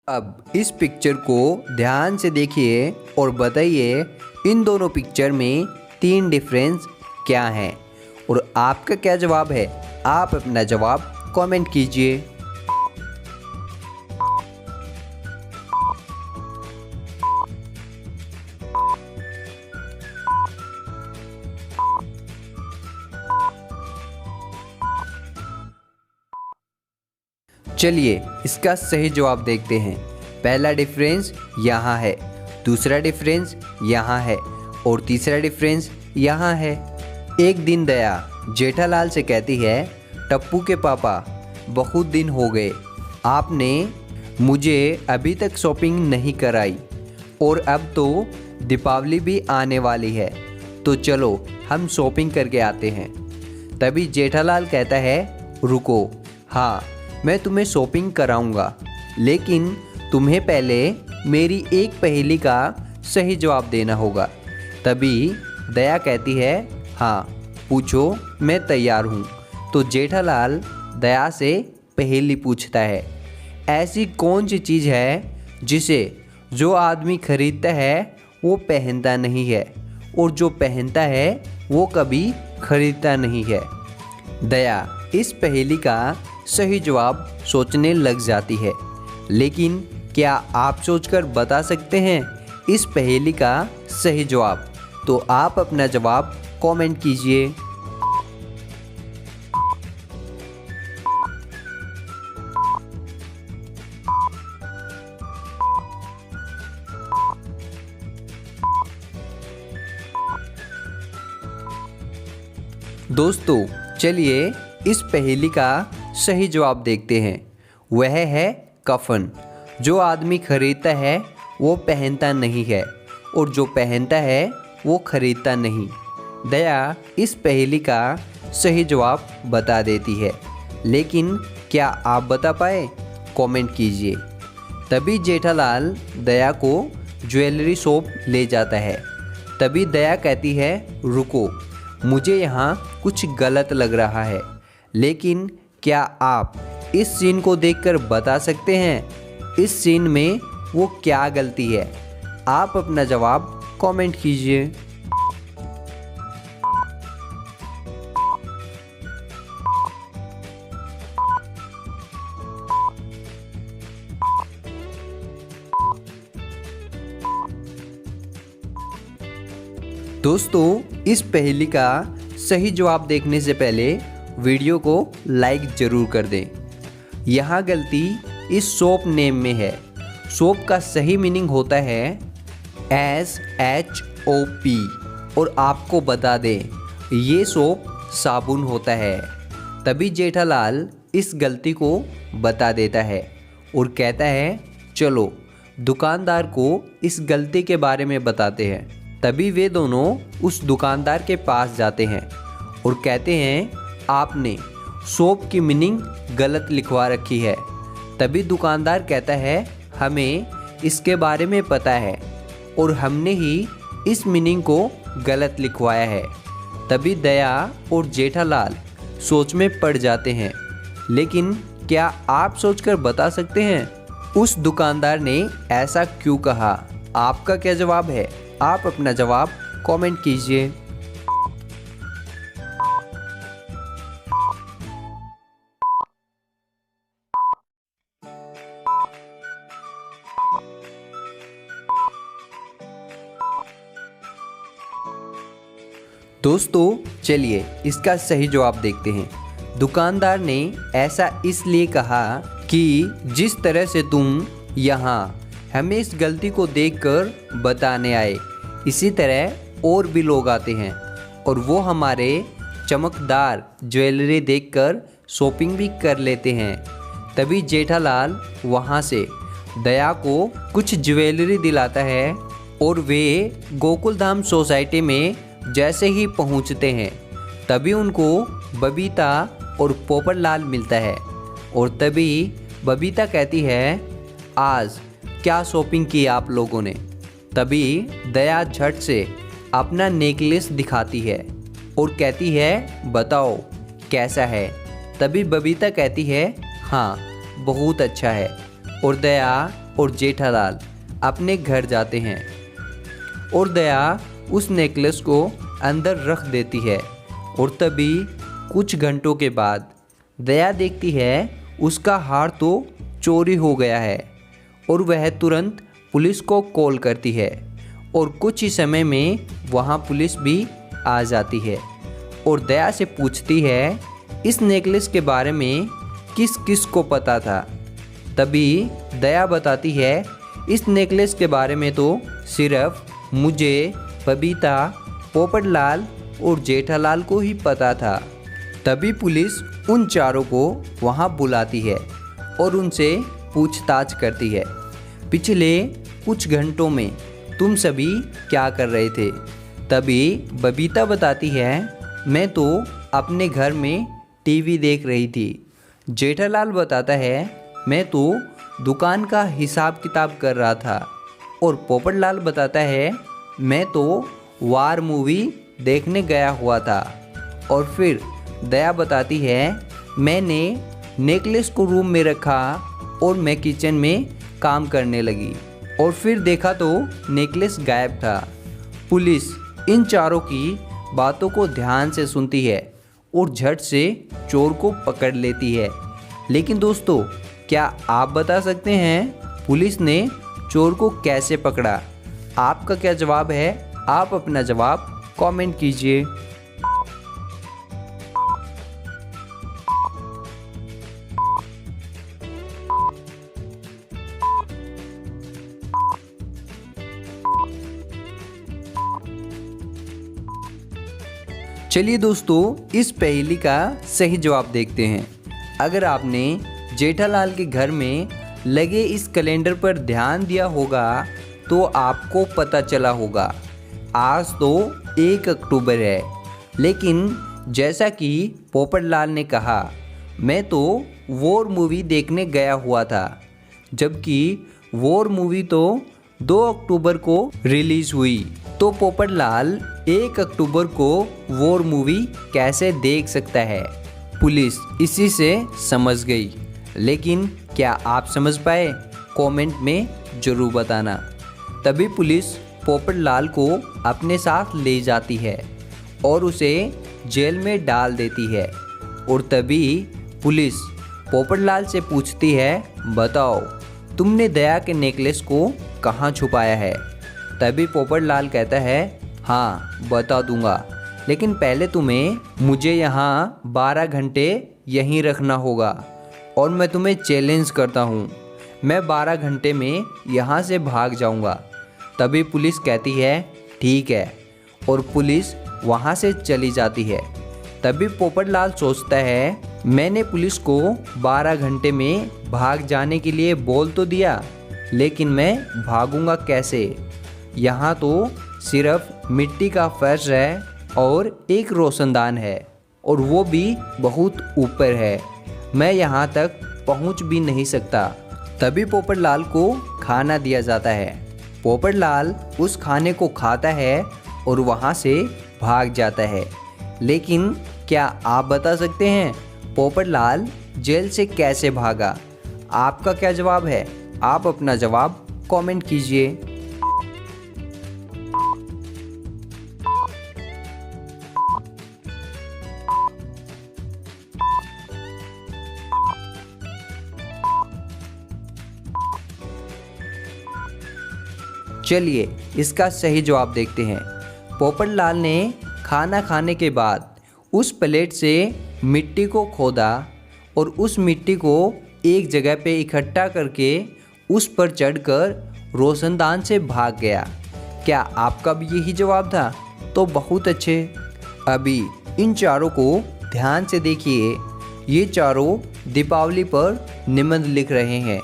अब इस पिक्चर को ध्यान से देखिए और बताइए इन दोनों पिक्चर में तीन डिफरेंस क्या हैं और आपका क्या जवाब है। आप अपना जवाब कमेंट कीजिए। चलिए इसका सही जवाब देखते हैं। पहला डिफरेंस यहाँ है, दूसरा डिफरेंस यहाँ है और तीसरा डिफरेंस यहाँ है। एक दिन दया जेठालाल से कहती है, टप्पू के पापा बहुत दिन हो गए, आपने मुझे अभी तक शॉपिंग नहीं कराई और अब तो दीपावली भी आने वाली है, तो चलो हम शॉपिंग करके आते हैं। तभी जेठालाल कहता है, रुको, हाँ मैं तुम्हें शॉपिंग कराऊंगा, लेकिन तुम्हें पहले मेरी एक पहेली का सही जवाब देना होगा। तभी दया कहती है, हाँ पूछो, मैं तैयार हूँ। तो जेठालाल दया से पहेली पूछता है, ऐसी कौन सी चीज़ है जिसे जो आदमी खरीदता है वो पहनता नहीं है और जो पहनता है वो कभी खरीदता नहीं है। दया इस पहेली का सही जवाब सोचने लग जाती है, लेकिन क्या आप सोचकर बता सकते हैं इस पहेली का सही जवाब? तो आप अपना जवाब कमेंट कीजिए। दोस्तों चलिए इस पहेली का सही जवाब देखते हैं। वह है कफन। जो आदमी खरीदता है वो पहनता नहीं है और जो पहनता है वो खरीदता नहीं। दया इस पहेली का सही जवाब बता देती है, लेकिन क्या आप बता पाए? कमेंट कीजिए। तभी जेठालाल दया को ज्वेलरी शॉप ले जाता है। तभी दया कहती है, रुको, मुझे यहाँ कुछ गलत लग रहा है, लेकिन क्या आप इस सीन को देखकर बता सकते हैं इस सीन में वो क्या गलती है? आप अपना जवाब कमेंट कीजिए। दोस्तों इस पहेली का सही जवाब देखने से पहले वीडियो को लाइक ज़रूर कर दें। यहाँ गलती इस शॉप नेम में है। शॉप का सही मीनिंग होता है SHOP और आपको बता दें ये शॉप साबुन होता है। तभी जेठालाल इस गलती को बता देता है और कहता है, चलो दुकानदार को इस गलती के बारे में बताते हैं। तभी वे दोनों उस दुकानदार के पास जाते हैं और कहते हैं, आपने शॉप की मीनिंग गलत लिखवा रखी है। तभी दुकानदार कहता है, हमें इसके बारे में पता है और हमने ही इस मीनिंग को गलत लिखवाया है। तभी दया और जेठालाल सोच में पड़ जाते हैं, लेकिन क्या आप सोचकर बता सकते हैं उस दुकानदार ने ऐसा क्यों कहा? आपका क्या जवाब है? आप अपना जवाब कमेंट कीजिए। दोस्तों चलिए इसका सही जवाब देखते हैं। दुकानदार ने ऐसा इसलिए कहा कि जिस तरह से तुम यहाँ हमें इस गलती को देखकर बताने आए, इसी तरह और भी लोग आते हैं और वो हमारे चमकदार ज्वेलरी देखकर शॉपिंग भी कर लेते हैं। तभी जेठालाल वहाँ से दया को कुछ ज्वेलरी दिलाता है और वे गोकुलधाम सोसाइटी में जैसे ही पहुँचते हैं तभी उनको बबीता और पोपटलाल मिलता है और तभी बबीता कहती है, आज क्या शॉपिंग की आप लोगों ने? तभी दया झट से अपना नेकलेस दिखाती है और कहती है, बताओ कैसा है? तभी बबीता कहती है, हाँ बहुत अच्छा है। और दया और जेठालाल अपने घर जाते हैं और दया उस नेकलेस को अंदर रख देती है। और तभी कुछ घंटों के बाद दया देखती है उसका हार तो चोरी हो गया है और वह तुरंत पुलिस को कॉल करती है और कुछ ही समय में वहाँ पुलिस भी आ जाती है और दया से पूछती है इस नेकलेस के बारे में किस किस को पता था। तभी दया बताती है इस नेकलेस के बारे में तो सिर्फ मुझे, बबीता, पोपटलाल और जेठालाल को ही पता था। तभी पुलिस उन चारों को वहाँ बुलाती है और उनसे पूछताछ करती है पिछले कुछ घंटों में तुम सभी क्या कर रहे थे। तभी बबीता बताती है मैं तो अपने घर में टीवी देख रही थी। जेठालाल बताता है मैं तो दुकान का हिसाब किताब कर रहा था। और पोपटलाल बताता है मैं तो वार मूवी देखने गया हुआ था। और फिर दया बताती है मैंने नेकलेस को रूम में रखा और मैं किचन में काम करने लगी और फिर देखा तो नेकलेस गायब था। पुलिस इन चारों की बातों को ध्यान से सुनती है और झट से चोर को पकड़ लेती है। लेकिन दोस्तों, क्या आप बता सकते हैं पुलिस ने चोर को कैसे पकड़ा? आपका क्या जवाब है? आप अपना जवाब कमेंट कीजिए। चलिए दोस्तों, इस पहेली का सही जवाब देखते हैं। अगर आपने जेठालाल के घर में लगे इस कैलेंडर पर ध्यान दिया होगा तो आपको पता चला होगा आज तो 1 अक्टूबर है। लेकिन जैसा कि पोपटलाल ने कहा मैं तो वॉर मूवी देखने गया हुआ था, जबकि वॉर मूवी तो 2 अक्टूबर को रिलीज हुई। तो पोपटलाल 1 अक्टूबर को वॉर मूवी कैसे देख सकता है? पुलिस इसी से समझ गई। लेकिन क्या आप समझ पाए? कमेंट में ज़रूर बताना। तभी पुलिस पोपटलाल को अपने साथ ले जाती है और उसे जेल में डाल देती है। और तभी पुलिस पोपटलाल से पूछती है बताओ तुमने दया के नेकलेस को कहाँ छुपाया है? तभी पोपटलाल कहता है हाँ बता दूंगा, लेकिन पहले तुम्हें मुझे यहाँ 12 घंटे यहीं रखना होगा और मैं तुम्हें चैलेंज करता हूँ, मैं 12 घंटे में यहाँ से भाग जाऊँगा। तभी पुलिस कहती है ठीक है और पुलिस वहाँ से चली जाती है। तभी पोपटलाल सोचता है मैंने पुलिस को 12 घंटे में भाग जाने के लिए बोल तो दिया, लेकिन मैं भागूंगा कैसे? यहाँ तो सिर्फ मिट्टी का फर्श है और एक रोशनदान है और वो भी बहुत ऊपर है, मैं यहाँ तक पहुँच भी नहीं सकता। तभी पोपटलाल को खाना दिया जाता है। पोपटलाल उस खाने को खाता है और वहाँ से भाग जाता है। लेकिन क्या आप बता सकते हैं पोपटलाल जेल से कैसे भागा? आपका क्या जवाब है? आप अपना जवाब कमेंट कीजिए। चलिए इसका सही जवाब देखते हैं। पोपटलाल ने खाना खाने के बाद उस प्लेट से मिट्टी को खोदा और उस मिट्टी को एक जगह पे इकट्ठा करके उस पर चढ़कर रोशनदान से भाग गया। क्या आपका भी यही जवाब था? तो बहुत अच्छे। अभी इन चारों को ध्यान से देखिए। ये चारों दीपावली पर निबंध लिख रहे हैं,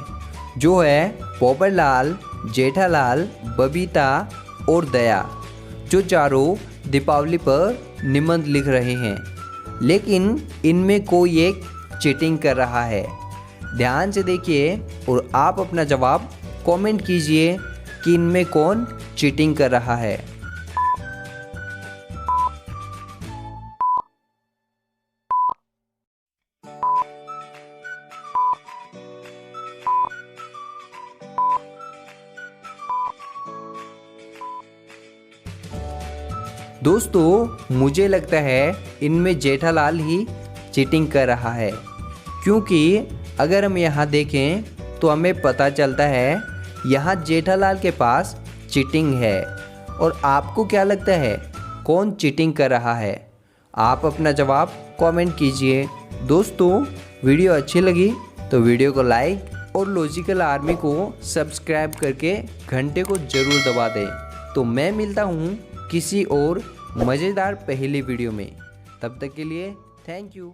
जो है पोपटलाल, जेठालाल, बबीता और दया, जो चारों दीपावली पर निबंध लिख रहे हैं। लेकिन इनमें कोई एक चीटिंग कर रहा है। ध्यान से देखिए और आप अपना जवाब कमेंट कीजिए कि इनमें कौन चीटिंग कर रहा है। दोस्तों मुझे लगता है इनमें जेठालाल ही चीटिंग कर रहा है, क्योंकि अगर हम यहाँ देखें तो हमें पता चलता है यहाँ जेठालाल के पास चीटिंग है। और आपको क्या लगता है कौन चीटिंग कर रहा है? आप अपना जवाब कमेंट कीजिए। दोस्तों वीडियो अच्छी लगी तो वीडियो को लाइक और लॉजिकल आर्मी को सब्सक्राइब करके घंटे को ज़रूर दबा दें। तो मैं मिलता हूँ किसी और मज़ेदार पहली वीडियो में। तब तक के लिए थैंक यू।